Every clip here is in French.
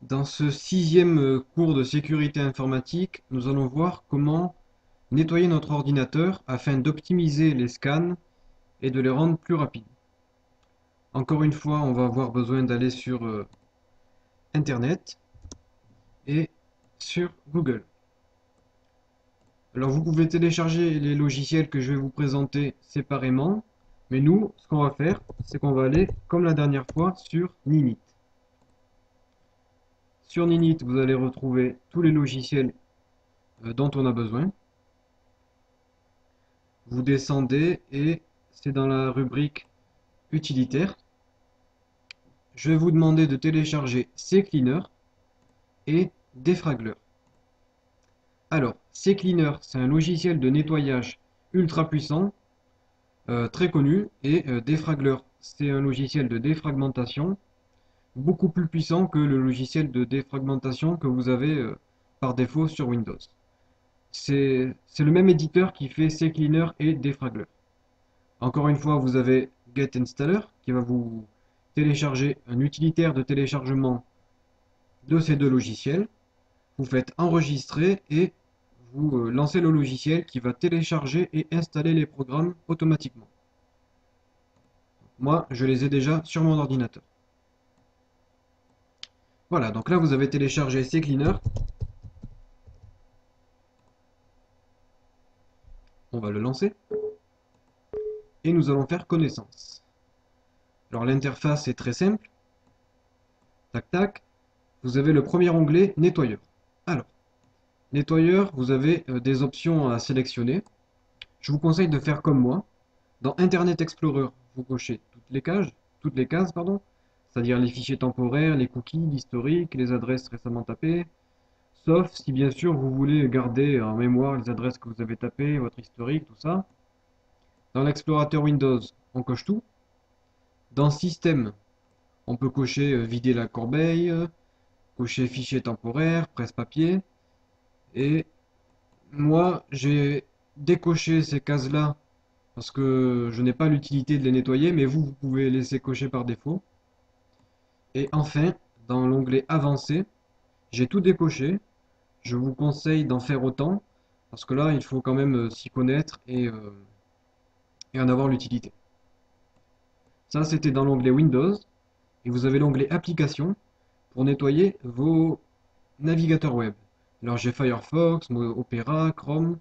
Dans ce sixième cours de sécurité informatique, nous allons voir comment nettoyer notre ordinateur afin d'optimiser les scans et de les rendre plus rapides. Encore une fois, on va avoir besoin d'aller sur Internet et sur Google. Alors vous pouvez télécharger les logiciels que je vais vous présenter séparément, mais nous, ce qu'on va faire, c'est qu'on va aller, comme la dernière fois, sur Ninit. Sur Ninit, vous allez retrouver tous les logiciels dont on a besoin. Vous descendez et c'est dans la rubrique utilitaire. Je vais vous demander de télécharger CCleaner et Defragler. Alors, CCleaner, c'est un logiciel de nettoyage ultra puissant, très connu, et Defragler, c'est un logiciel de défragmentation beaucoup plus puissant que le logiciel de défragmentation que vous avez par défaut sur Windows. C'est le même éditeur qui fait CCleaner et Defragler. Encore une fois, vous avez Get Installer qui va vous télécharger un utilitaire de téléchargement de ces deux logiciels. Vous faites enregistrer et vous lancez le logiciel qui va télécharger et installer les programmes automatiquement. Moi, je les ai déjà sur mon ordinateur. Voilà, donc là vous avez téléchargé CCleaner. On va le lancer et nous allons faire connaissance. Alors l'interface est très simple. Tac tac. Vous avez le premier onglet nettoyeur. Alors, nettoyeur, vous avez des options à sélectionner. Je vous conseille de faire comme moi. Dans Internet Explorer, vous cochez toutes les cases, pardon, c'est-à-dire les fichiers temporaires, les cookies, l'historique, les adresses récemment tapées, sauf si bien sûr vous voulez garder en mémoire les adresses que vous avez tapées, votre historique, tout ça. Dans l'explorateur Windows, on coche tout. Dans Système, on peut cocher vider la corbeille, cocher fichier temporaire, presse-papier. Et moi, j'ai décoché ces cases-là parce que je n'ai pas l'utilité de les nettoyer, mais vous pouvez laisser cocher par défaut. Et enfin, dans l'onglet Avancé, j'ai tout décoché. Je vous conseille d'en faire autant, parce que là, il faut quand même s'y connaître et en avoir l'utilité. Ça, c'était dans l'onglet Windows, et vous avez l'onglet Applications pour nettoyer vos navigateurs web. Alors j'ai Firefox, Opera, Chrome,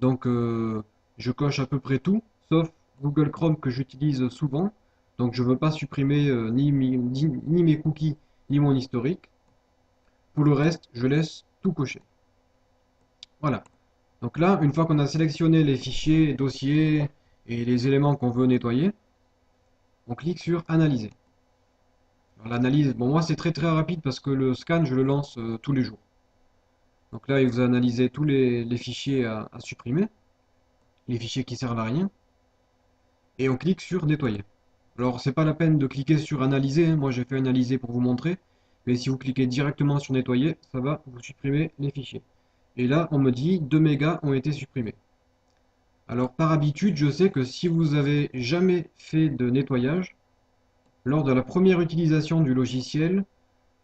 donc je coche à peu près tout, sauf Google Chrome que j'utilise souvent. Donc je ne veux pas supprimer ni mes cookies ni mon historique. Pour le reste, je laisse tout cocher. Voilà. Donc là, une fois qu'on a sélectionné les fichiers, dossiers et les éléments qu'on veut nettoyer, on clique sur Analyser. Alors l'analyse, bon moi c'est très rapide parce que le scan je le lance tous les jours. Donc là, il vous a analysé tous les fichiers à supprimer, les fichiers qui servent à rien, et on clique sur Nettoyer. Alors, c'est pas la peine de cliquer sur Analyser, hein. Moi j'ai fait Analyser pour vous montrer, mais si vous cliquez directement sur Nettoyer, ça va vous supprimer les fichiers. Et là, on me dit 2 mégas ont été supprimés. Alors, par habitude, je sais que si vous avez jamais fait de nettoyage, lors de la première utilisation du logiciel,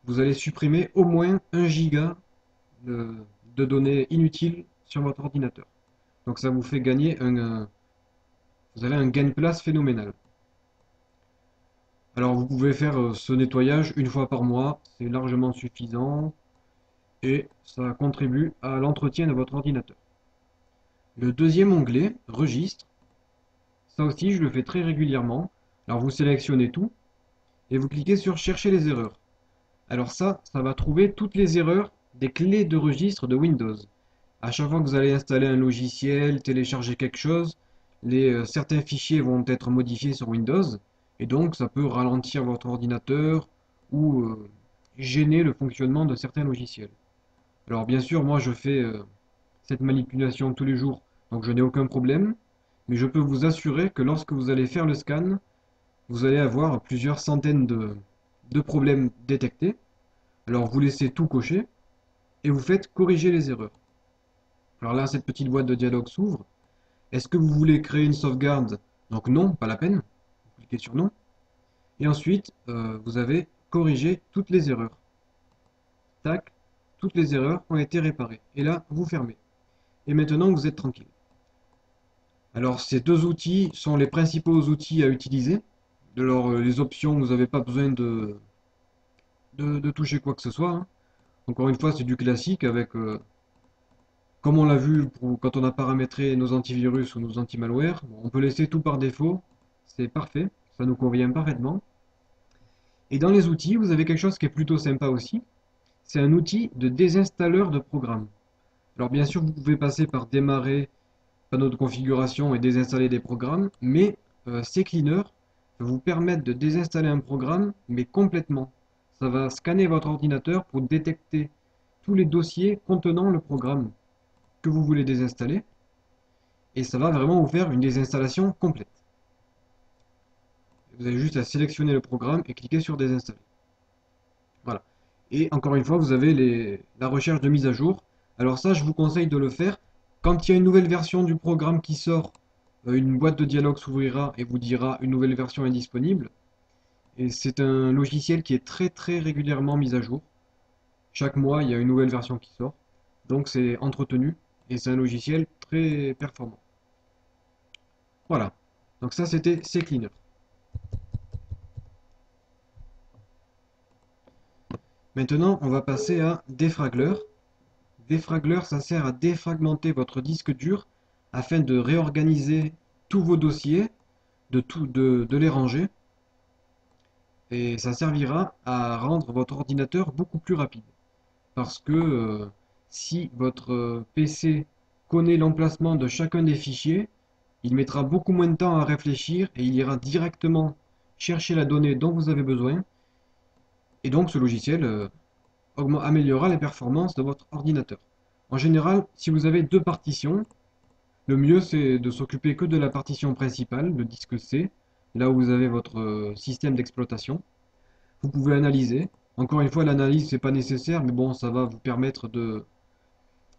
vous allez supprimer au moins 1 giga de, de données inutiles sur votre ordinateur. Donc ça vous fait gagner vous avez un gain de place phénoménal. Alors vous pouvez faire ce nettoyage une fois par mois, c'est largement suffisant et ça contribue à l'entretien de votre ordinateur. Le deuxième onglet, Registre, ça aussi je le fais très régulièrement. Alors vous sélectionnez tout et vous cliquez sur Chercher les erreurs. Alors ça va trouver toutes les erreurs des clés de registre de Windows. À chaque fois que vous allez installer un logiciel, télécharger quelque chose, certains fichiers vont être modifiés sur Windows et donc ça peut ralentir votre ordinateur ou gêner le fonctionnement de certains logiciels. Alors bien sûr, moi je fais cette manipulation tous les jours, donc je n'ai aucun problème, mais je peux vous assurer que lorsque vous allez faire le scan, vous allez avoir plusieurs centaines de problèmes détectés. Alors vous laissez tout cocher et vous faites corriger les erreurs. Alors là, cette petite boîte de dialogue s'ouvre. Est-ce que vous voulez créer une sauvegarde? Donc non, pas la peine. Vous cliquez sur non. Et ensuite, vous avez corrigé toutes les erreurs. tac, toutes les erreurs ont été réparées. Et là, vous fermez. Et maintenant, vous êtes tranquille. Alors, ces deux outils sont les principaux outils à utiliser. Alors, les options, vous n'avez pas besoin de toucher quoi que ce soit, hein. Encore une fois, c'est du classique avec, comme on l'a vu quand on a paramétré nos antivirus ou nos anti-malware, bon, on peut laisser tout par défaut. C'est parfait, ça nous convient parfaitement. Et dans les outils, vous avez quelque chose qui est plutôt sympa aussi. C'est un outil de désinstalleur de programmes. Alors bien sûr, vous pouvez passer par démarrer panneau de configuration et désinstaller des programmes, mais CCleaner va vous permettre de désinstaller un programme, mais complètement. Ça va scanner votre ordinateur pour détecter tous les dossiers contenant le programme que vous voulez désinstaller, et ça va vraiment vous faire une désinstallation complète. Vous avez juste à sélectionner le programme et cliquer sur désinstaller. Voilà. Et encore une fois, vous avez la recherche de mise à jour. Alors ça, je vous conseille de le faire quand il y a une nouvelle version du programme qui sort. Une boîte de dialogue s'ouvrira et vous dira une nouvelle version est disponible. Et c'est un logiciel qui est très très régulièrement mis à jour. Chaque mois, il y a une nouvelle version qui sort. Donc c'est entretenu et c'est un logiciel très performant. Voilà. Donc ça, c'était CCleaner. Maintenant, on va passer à Defragler. Defragler, ça sert à défragmenter votre disque dur afin de réorganiser tous vos dossiers, de les ranger. Et ça servira à rendre votre ordinateur beaucoup plus rapide. Parce que si votre PC connaît l'emplacement de chacun des fichiers, il mettra beaucoup moins de temps à réfléchir et il ira directement chercher la donnée dont vous avez besoin. Et donc ce logiciel améliorera les performances de votre ordinateur. En général, si vous avez deux partitions, le mieux c'est de s'occuper que de la partition principale, le disque C, là où vous avez votre système d'exploitation. Vous pouvez analyser. Encore une fois, l'analyse c'est pas nécessaire, mais bon, ça va vous permettre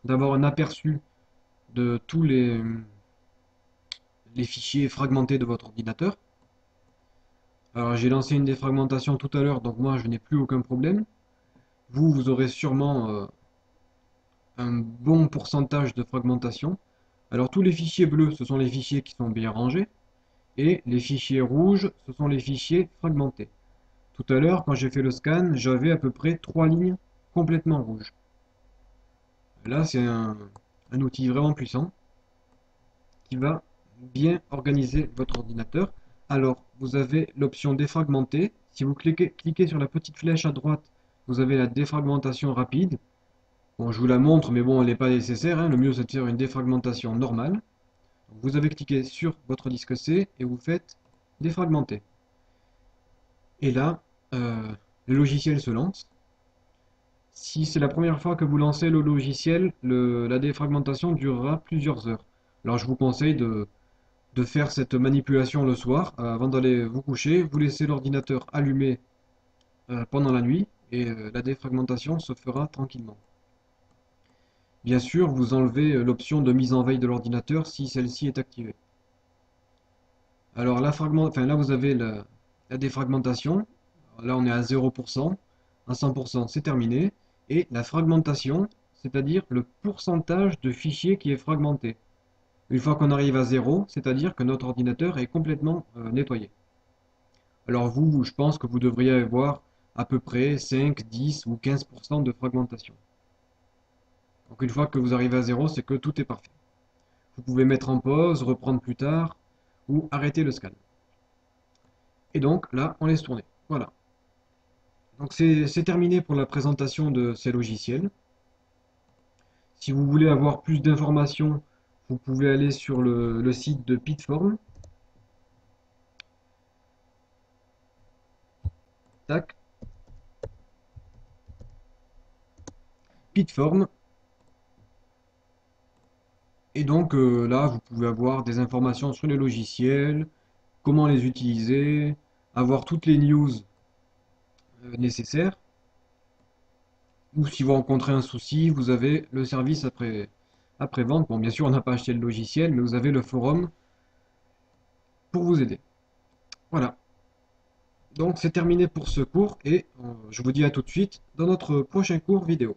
d'avoir un aperçu de tous les fichiers fragmentés de votre ordinateur. Alors j'ai lancé une défragmentation tout à l'heure, donc moi je n'ai plus aucun problème. Vous aurez sûrement un bon pourcentage de fragmentation. Alors tous les fichiers bleus, ce sont les fichiers qui sont bien rangés, et les fichiers rouges, ce sont les fichiers fragmentés. Tout à l'heure, quand j'ai fait le scan, j'avais à peu près 3 lignes complètement rouges. Là, c'est un outil vraiment puissant qui va bien organiser votre ordinateur. Alors, vous avez l'option défragmenter. Si vous cliquez sur la petite flèche à droite, vous avez la défragmentation rapide. Bon, je vous la montre, mais bon, elle n'est pas nécessaire, hein. Le mieux, c'est de faire une défragmentation normale. Vous avez cliqué sur votre disque C et vous faites défragmenter. Et là, le logiciel se lance. Si c'est la première fois que vous lancez le logiciel, la défragmentation durera plusieurs heures. Alors je vous conseille de faire cette manipulation le soir, avant d'aller vous coucher. Vous laissez l'ordinateur allumé pendant la nuit et la défragmentation se fera tranquillement. Bien sûr, vous enlevez l'option de mise en veille de l'ordinateur si celle-ci est activée. Alors là vous avez la défragmentation. Là on est à 0%, à 100% c'est terminé. Et la fragmentation, c'est-à-dire le pourcentage de fichiers qui est fragmenté. Une fois qu'on arrive à 0, c'est-à-dire que notre ordinateur est complètement nettoyé. Alors vous, je pense que vous devriez avoir à peu près 5, 10 ou 15% de fragmentation. Donc une fois que vous arrivez à 0, c'est que tout est parfait. Vous pouvez mettre en pause, reprendre plus tard ou arrêter le scan. Et donc là, on laisse tourner. Voilà. Donc c'est terminé pour la présentation de ces logiciels. Si vous voulez avoir plus d'informations, vous pouvez aller sur le site de Pitform. Tac. Pitform. Et donc là, vous pouvez avoir des informations sur les logiciels, comment les utiliser, avoir toutes les news nécessaires. Ou si vous rencontrez un souci, vous avez le service après-vente. Bon, bien sûr, on n'a pas acheté le logiciel, mais vous avez le forum pour vous aider. Voilà. Donc c'est terminé pour ce cours et je vous dis à tout de suite dans notre prochain cours vidéo.